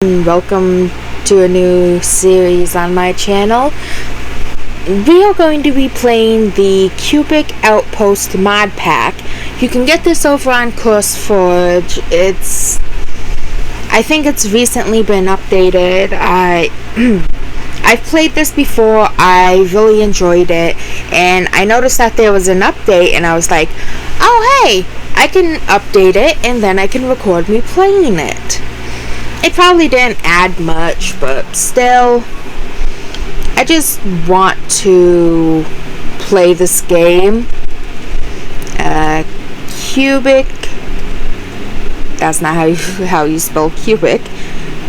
Welcome to a new series on my channel. We are going to be playing the Cubic Outpost mod pack. You can get this over on CourseForge. I think it's recently been updated. I've played this before. I really enjoyed it, and I noticed that there was an update, and I was like, oh hey, I can update it and then I can record me playing it. It probably didn't add much, but still, I just want to play this game. Cubic, that's not how you spell cubic.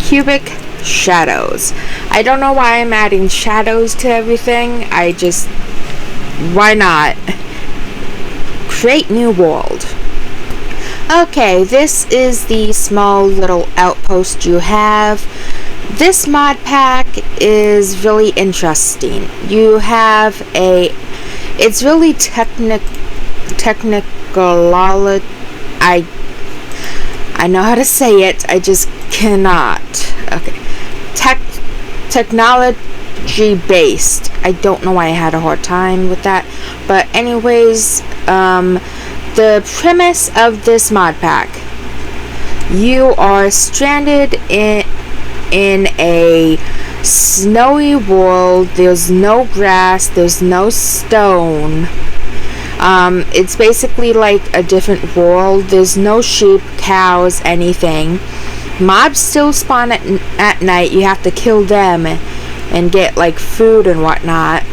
Cubic shadows. I don't know why I'm adding shadows to everything. Why not? Create new world. Okay, this is the small little outpost you have. This mod pack is really interesting. You have it's really technical. I know how to say it, I just cannot. Okay. Technology based. I don't know why I had a hard time with that. But anyways, the premise of this mod pack: you are stranded in a snowy world. There's no grass, there's no stone. It's basically like a different world. There's no sheep, cows, anything. Mobs still spawn at night. You have to kill them and get like food and whatnot.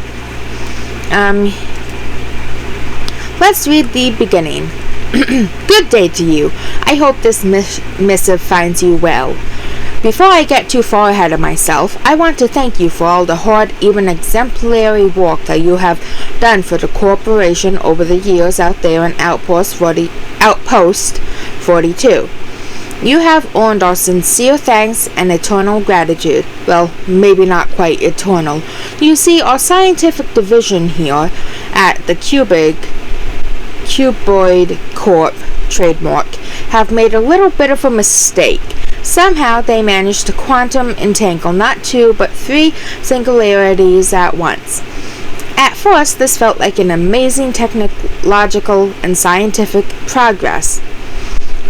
Let's read the beginning. Good day to you. I hope this missive finds you well. Before I get too far ahead of myself, I want to thank you for all the hard, even exemplary work that you have done for the corporation over the years out there in Outpost 42. You have earned our sincere thanks and eternal gratitude. Well, maybe not quite eternal. You see, our scientific division here at the Cuboid Corp trademark have made a little bit of a mistake. Somehow they managed to quantum entangle not 2 but 3 singularities at once. At first, this felt like an amazing technological and scientific progress.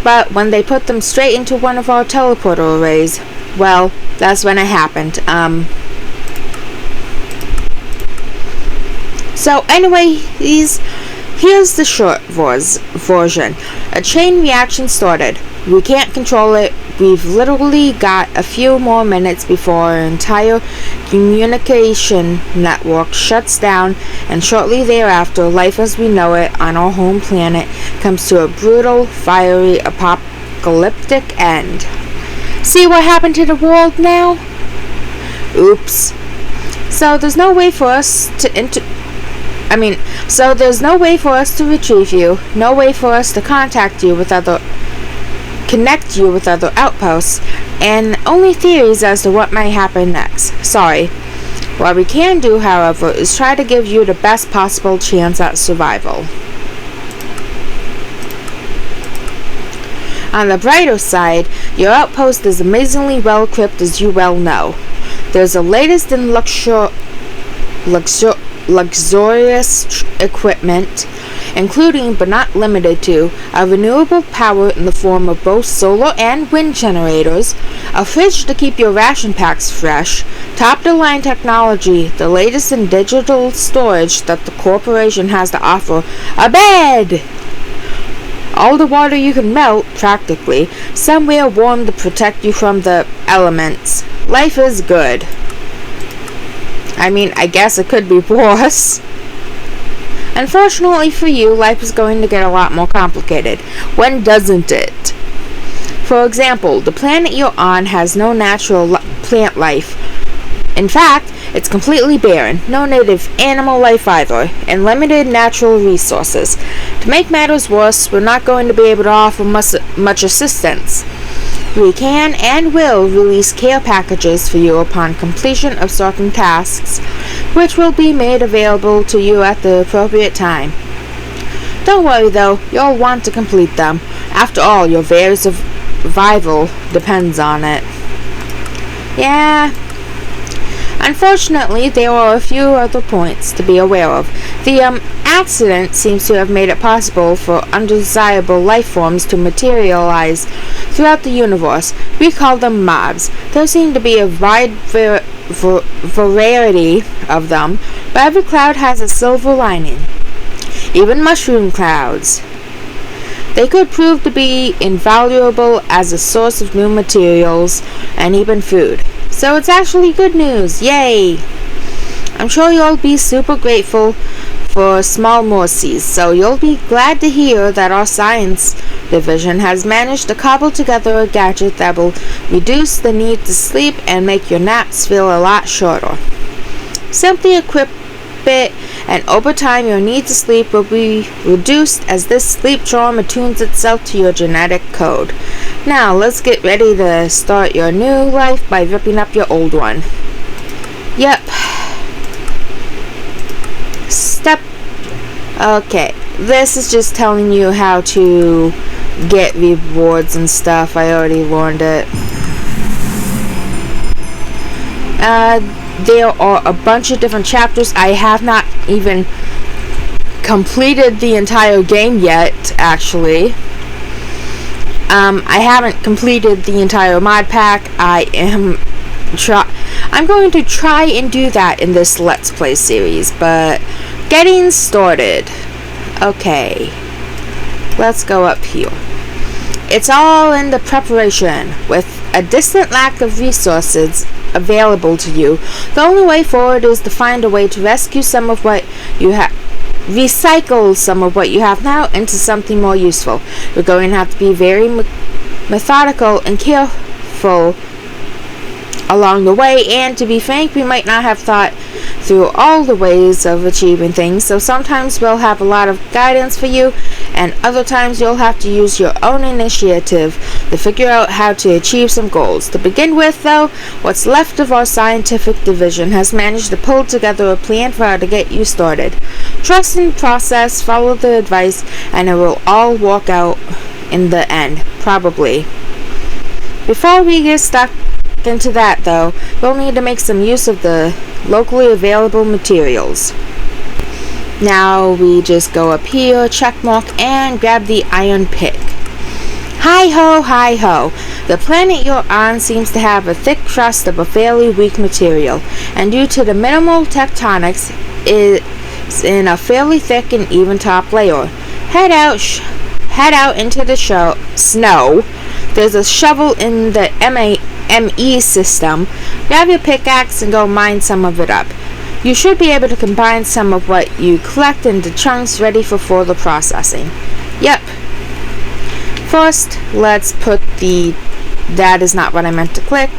But when they put them straight into one of our teleporter arrays, well, that's when it happened. So anyway, here's the short version. A chain reaction started. We can't control it. We've literally got a few more minutes before our entire communication network shuts down, and shortly thereafter, life as we know it on our home planet comes to a brutal, fiery, apocalyptic end. See what happened to the world now? Oops. So there's no way for us to there's no way for us to retrieve you, no way for us to connect you with other outposts, and only theories as to what might happen next. Sorry. What we can do, however, is try to give you the best possible chance at survival. On the brighter side, your outpost is amazingly well equipped, as you well know. There's the latest in luxurious equipment, including but not limited to a renewable power in the form of both solar and wind generators, a fridge to keep your ration packs fresh, top-of-the-line technology, the latest in digital storage that the corporation has to offer, a bed, all the water you can melt, practically, somewhere warm to protect you from the elements. Life is good. I guess it could be worse. Unfortunately for you, life is going to get a lot more complicated. When doesn't it? For example, the planet you're on has no natural plant life. In fact, it's completely barren, no native animal life either, and limited natural resources. To make matters worse, we're not going to be able to offer much assistance. We can and will release care packages for you upon completion of certain tasks, which will be made available to you at the appropriate time. Don't worry though, you'll want to complete them. After all, your very survival depends on it. Yeah. Unfortunately, there are a few other points to be aware of. The accident seems to have made it possible for undesirable life forms to materialize throughout the universe. We call them mobs. There seem to be a wide variety of them, but every cloud has a silver lining. Even mushroom clouds. They could prove to be invaluable as a source of new materials and even food. So it's actually good news. Yay! I'm sure you'll be super grateful for small mercies, so you'll be glad to hear that our science division has managed to cobble together a gadget that will reduce the need to sleep and make your naps feel a lot shorter. Simply equip it, and over time your need to sleep will be reduced as this sleep charm attunes itself to your genetic code. Now let's get ready to start your new life by ripping up your old one. Yep. Okay, this is just telling you how to get rewards and stuff. I already learned it. There are a bunch of different chapters. I have not even completed the entire game yet, actually. I haven't completed the entire mod pack. I'm going to try and do that in this Let's Play series, but getting started. Okay, let's go up here. It's all in the preparation. With a distant lack of resources available to you, the only way forward is to find a way to rescue some of what you have, recycle some of what you have now into something more useful. You're going to have to be very methodical and careful along the way, and to be frank, we might not have thought through all the ways of achieving things, so sometimes we'll have a lot of guidance for you, and other times you'll have to use your own initiative to figure out how to achieve some goals. To begin with, though, what's left of our scientific division has managed to pull together a plan for how to get you started. Trust in the process, follow the advice, and it will all work out in the end, probably. Before we get stuck into that, though, we'll need to make some use of the locally available materials. Now we just go up here, check mark, and grab the iron pick. Hi ho, hi ho. The planet you're on seems to have a thick crust of a fairly weak material, and due to the minimal tectonics, it's in a fairly thick and even top layer. Head out into the snow. There's a shovel in the ME system. Grab your pickaxe and go mine some of it up. You should be able to combine some of what you collect into chunks ready for further processing. Yep. First, let's put the... That is not what I meant to click.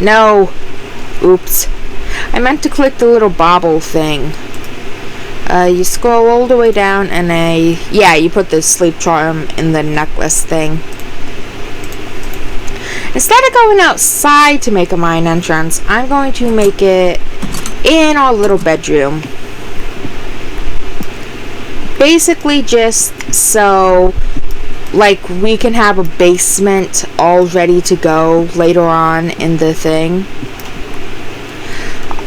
No. Oops. I meant to click the little bobble thing. You scroll all the way down and you put the sleep charm in the necklace thing. Instead of going outside to make a mine entrance, I'm going to make it in our little bedroom. Basically just so, like, we can have a basement all ready to go later on in the thing.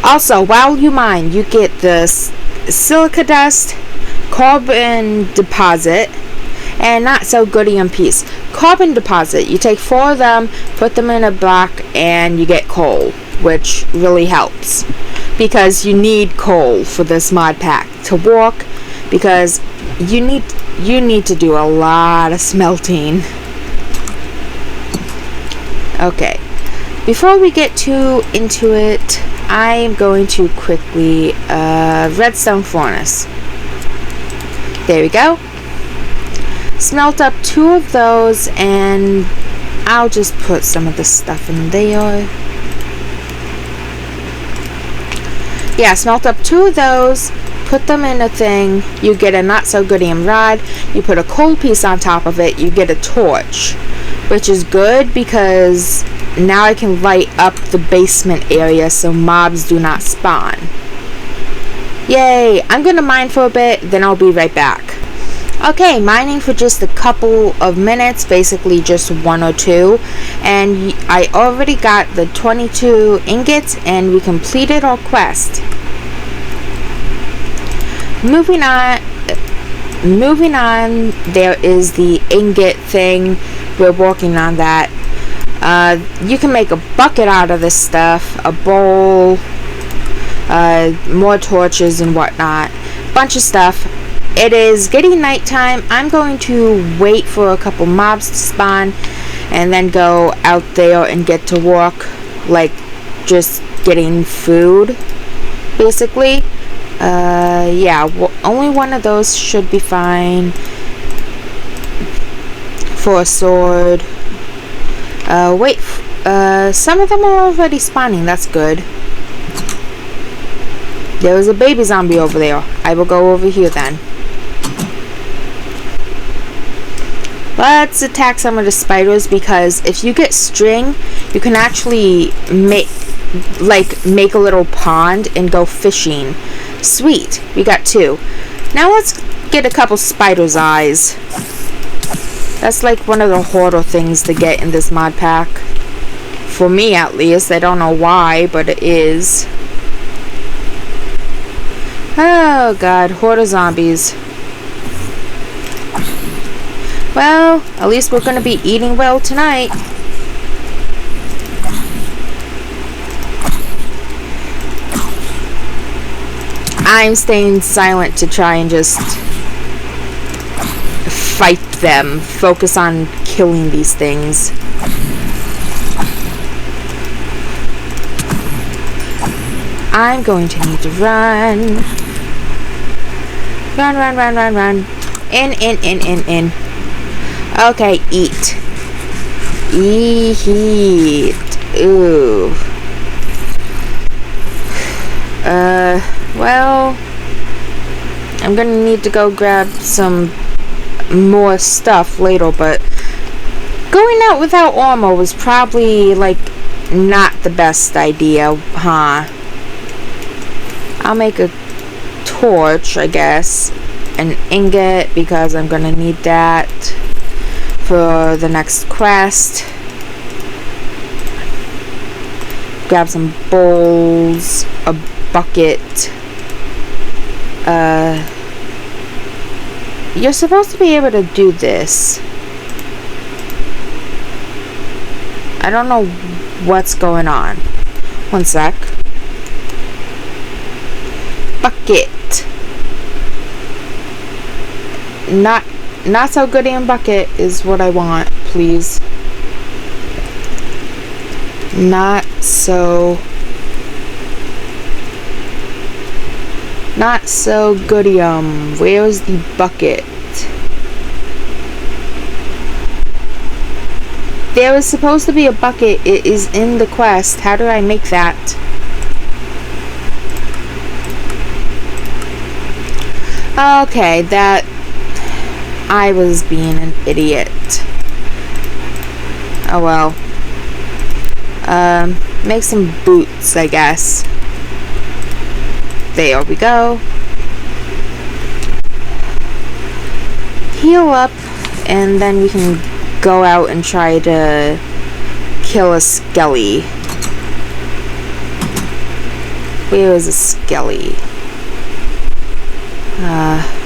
Also, while you mine, you get this silica dust, carbon deposit, and not so goody in piece. Carbon deposit, you take 4 of them, put them in a block, and you get coal, which really helps. Because you need coal for this mod pack to work, because you need to do a lot of smelting. Okay, before we get too into it, I'm going to quickly redstone furnace. There we go. Smelt up 2 of those, and I'll just put some of the stuff in there. Yeah, smelt up 2 of those, put them in a thing, you get a not so goodium rod, you put a coal piece on top of it, you get a torch, which is good because now I can light up the basement area so mobs do not spawn. Yay! I'm gonna mine for a bit, then I'll be right back. Okay, mining for just a couple of minutes, basically just 1 or 2, and I already got the 22 ingots and we completed our quest. Moving on, there is the ingot thing. We're working on that. You can make a bucket out of this stuff, a bowl, more torches and whatnot, bunch of stuff. It is getting nighttime. I'm going to wait for a couple mobs to spawn and then go out there and get to work, like just getting food, basically. Yeah, only one of those should be fine for a sword. Wait, some of them are already spawning. That's good. There was a baby zombie over there. I will go over here then. Let's attack some of the spiders, because if you get string, you can actually make a little pond and go fishing. Sweet, we got 2. Now let's get a couple spiders' eyes. That's like one of the harder things to get in this mod pack. For me, at least. I don't know why, but it is. Oh god, horde of zombies. Well, at least we're gonna be eating well tonight. I'm staying silent to try and just fight them. Focus on killing these things. I'm going to need to run. Run, run, run, run, run. In. Okay, eat. Eat. Ooh. Well, I'm gonna need to go grab some more stuff later, but going out without armor was probably, like, not the best idea, huh? I'll make a torch, I guess. An ingot, because I'm gonna need that for the next quest. Grab some bowls, a bucket. You're supposed to be able to do this. I don't know what's going on. One sec. Bucket. Not so good in bucket is what I want, please. Not so goodium. Where's the bucket? There was supposed to be a bucket. It is in the quest. How do I make that? Okay, that... I was being an idiot. Oh well. Make some boots, I guess. There we go. Heal up, and then we can go out and try to kill a skelly. Where is a skelly?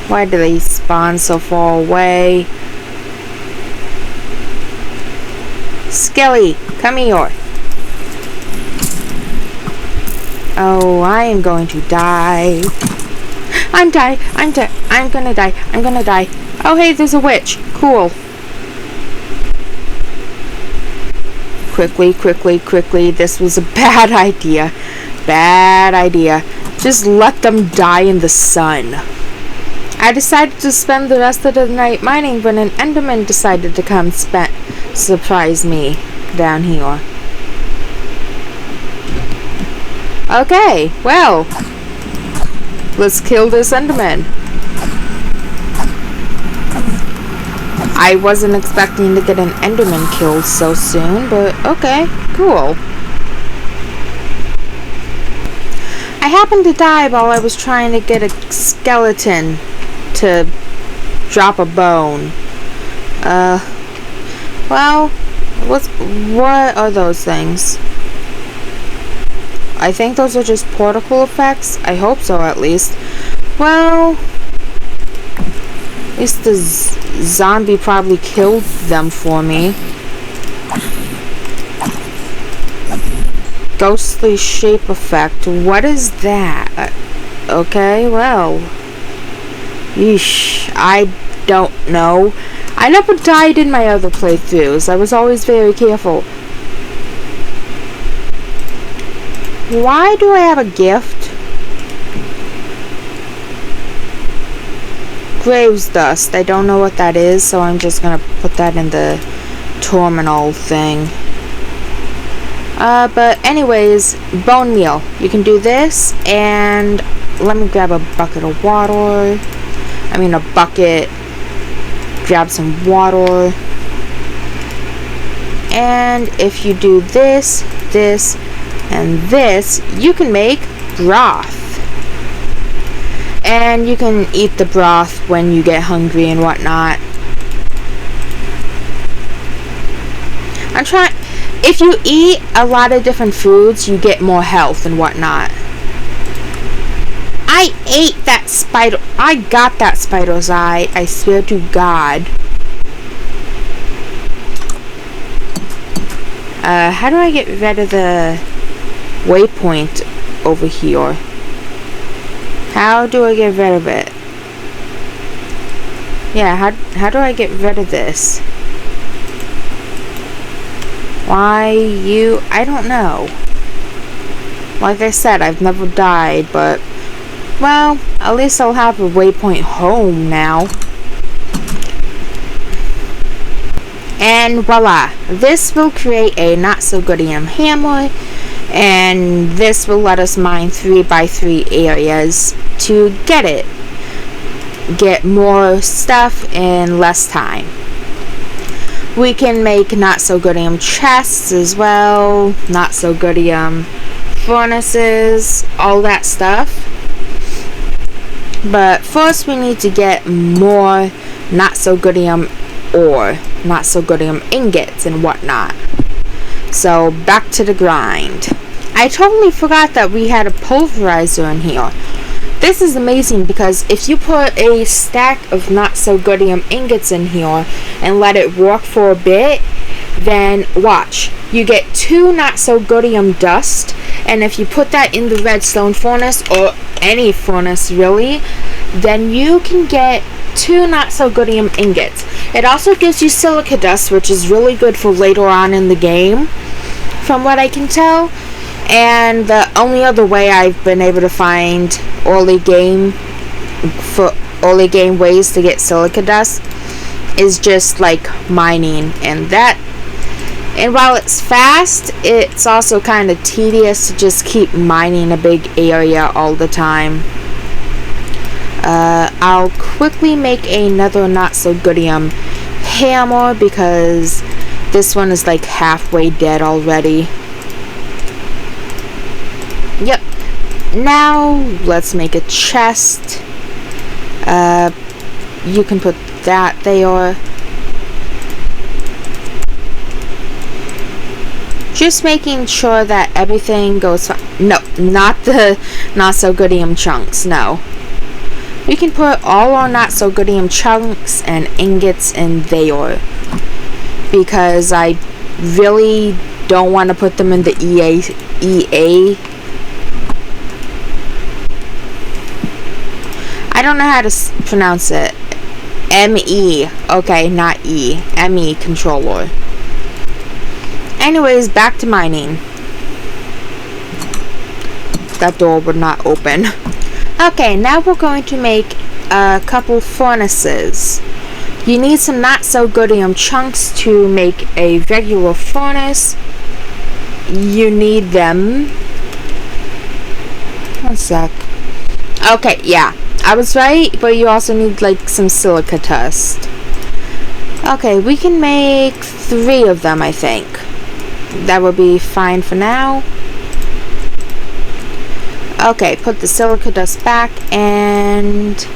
Why do they spawn so far away? Skelly, come here. Oh, I am going to die. I'm gonna die. Oh, hey, there's a witch. Cool. Quickly. This was a bad idea. Bad idea. Just let them die in the sun. I decided to spend the rest of the night mining when an Enderman decided to come surprise me down here. Okay, well, let's kill this Enderman. I wasn't expecting to get an Enderman killed so soon, but okay, cool. I happened to die while I was trying to get a skeleton to drop a bone. Well, what are those things? I think those are just particle effects. I hope so, at least. Well, at least the zombie probably killed them for me. Ghostly shape effect. What is that? Okay, well. Yeesh. I don't know. I never died in my other playthroughs. I was always very careful. Why do I have a gift? Graves dust. I don't know what that is, so I'm just gonna put that in the terminal thing. But anyways, bone meal. You can do this, and let me grab a bucket of water. I mean a bucket. Grab some water. And if you do this, this, and this, you can make broth. And you can eat the broth when you get hungry and whatnot. If you eat a lot of different foods, you get more health and whatnot. I ate that spider. I got that spider's eye. I swear to God. How do I get rid of the waypoint over here? How do I get rid of it? Yeah, how do I get rid of this? I don't know. Like I said, I've never died, but, well, at least I'll have a waypoint home now. And voila, this will create a not-so-goodium hammer, and this will let us mine 3x3 areas to get it. Get more stuff in less time. We can make not-so-goodium chests as well, not-so-goodium furnaces, all that stuff. But first we need to get more not-so-goodium ore, not-so-goodium ingots and whatnot. So back to the grind. I totally forgot that we had a pulverizer in here. This is amazing because if you put a stack of not-so-goodium ingots in here and let it work for a bit, then watch. You get 2 not-so-goodium dust, and if you put that in the redstone furnace, or any furnace really, then you can get 2 not-so-goodium ingots. It also gives you silica dust, which is really good for later on in the game, from what I can tell. And the only other way I've been able to find early game ways to get silica dust is just like mining, and while it's fast, it's also kind of tedious to just keep mining a big area all the time. I'll quickly make another not-so-goodium hammer because this one is like halfway dead already. Yep. Now let's make a chest. You can put that there. Just making sure that everything goes fine. No, not the not-so-goodium chunks, no. We can put all our not-so-goodium chunks and ingots in there. Because I really don't want to put them in the EA. I don't know how to pronounce it. ME. Okay, not E. ME controller. Anyways, back to mining. That door would not open. Okay, now we're going to make a couple furnaces. You need some not-so-goodium chunks to make a regular furnace. You need them. One sec. Okay, yeah. I was right, but you also need like some silica dust. Okay, we can make 3 of them, I think. That will be fine for now. Okay, put the silica dust back, and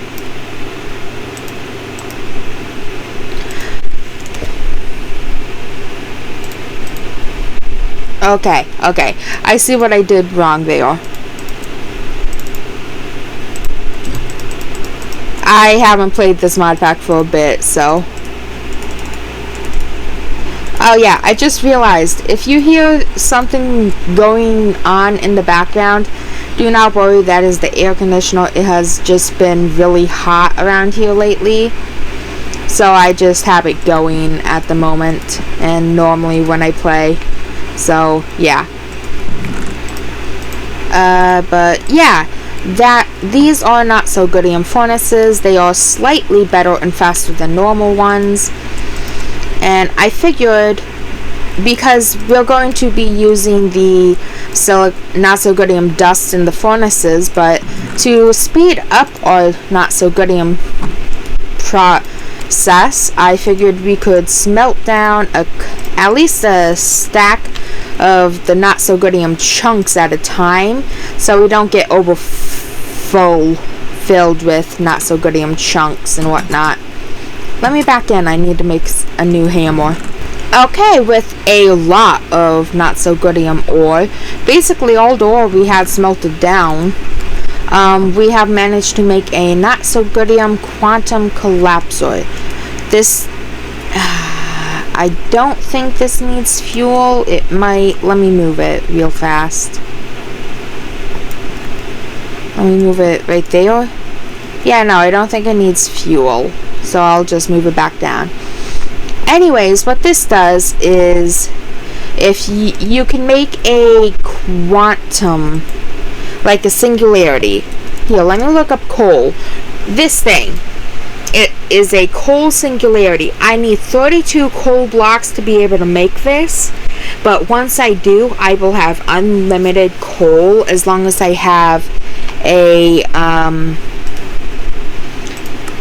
Okay. I see what I did wrong there. I haven't played this mod pack for a bit, so... Oh yeah, I just realized, if you hear something going on in the background, do not worry, that is the air conditioner. It has just been really hot around here lately, so I just have it going at the moment, and normally when I play, so yeah. But yeah, these are not so good furnaces. They are slightly better and faster than normal ones. And I figured, because we're going to be using the not so good dust in the furnaces, but to speed up our not so good process, I figured we could smelt down at least a stack of the not so good chunks at a time, so we don't get filled with not so good chunks and whatnot. Let me back in. I need to make a new hammer. Okay, with a lot of not so good ore, basically all the ore we had smelted down, we have managed to make a not so good quantum collapsor. This, I don't think this needs fuel. It might. Let me move it real fast. Let me move it right there. Yeah, no, I don't think it needs fuel, so I'll just move it back down. Anyways, what this does is, if you can make a quantum, like a singularity. Here, let me look up coal. This thing, it is a coal singularity. I need 32 coal blocks to be able to make this, but once I do, I will have unlimited coal as long as I have a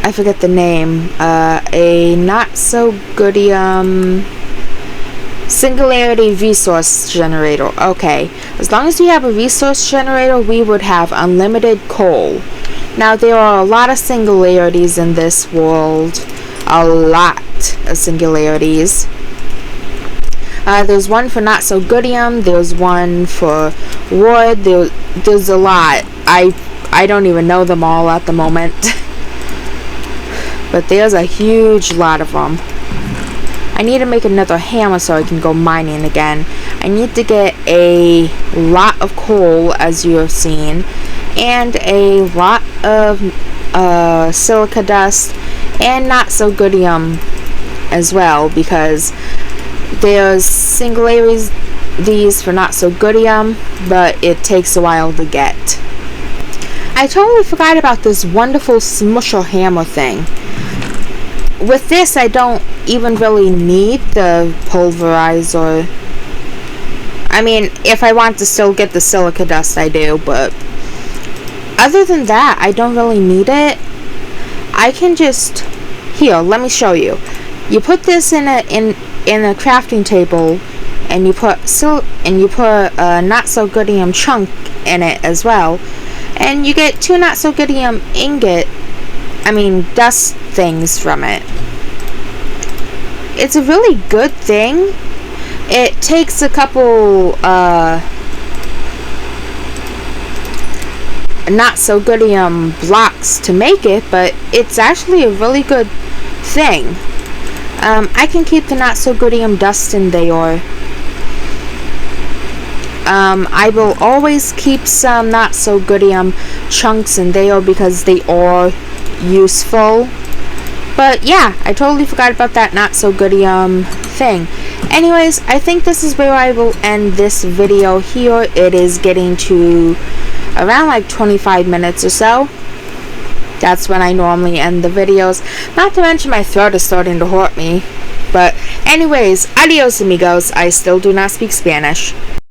I forget the name, a not so good singularity resource generator. Okay, as long as you have a resource generator, we would have unlimited coal. Now, there are a lot of singularities in this world, a lot of singularities. There's one for not so goodium, there's one for wood, there's a lot. I don't even know them all at the moment. But there's a huge lot of them. I need to make another hammer so I can go mining again. I need to get a lot of coal, as you have seen, and a lot of silica dust, and not so goodium as well, because there's singularities these for not so goodium, but it takes a while to get. I totally forgot about this wonderful smusher hammer thing. With this, I don't even really need the pulverizer. I mean, if I want to still get the silica dust, I do, but other than that, I don't really need it. I can just... Here, let me show you. You put this in a crafting table, and you put a not so goodium chunk in it as well, and you get 2 not so goodium dust things from it. It's a really good thing. It takes a couple not so goodium blocks to make it, but it's actually a really good thing. I can keep the not so goodium dust in there. I will always keep some not so goodium chunks in there because they are useful. But yeah, I totally forgot about that not so goodium thing. Anyways, I think this is where I will end this video here. It is getting to around like 25 minutes or so. That's when I normally end the videos. Not to mention my throat is starting to hurt me. But anyways, adios amigos. I still do not speak Spanish.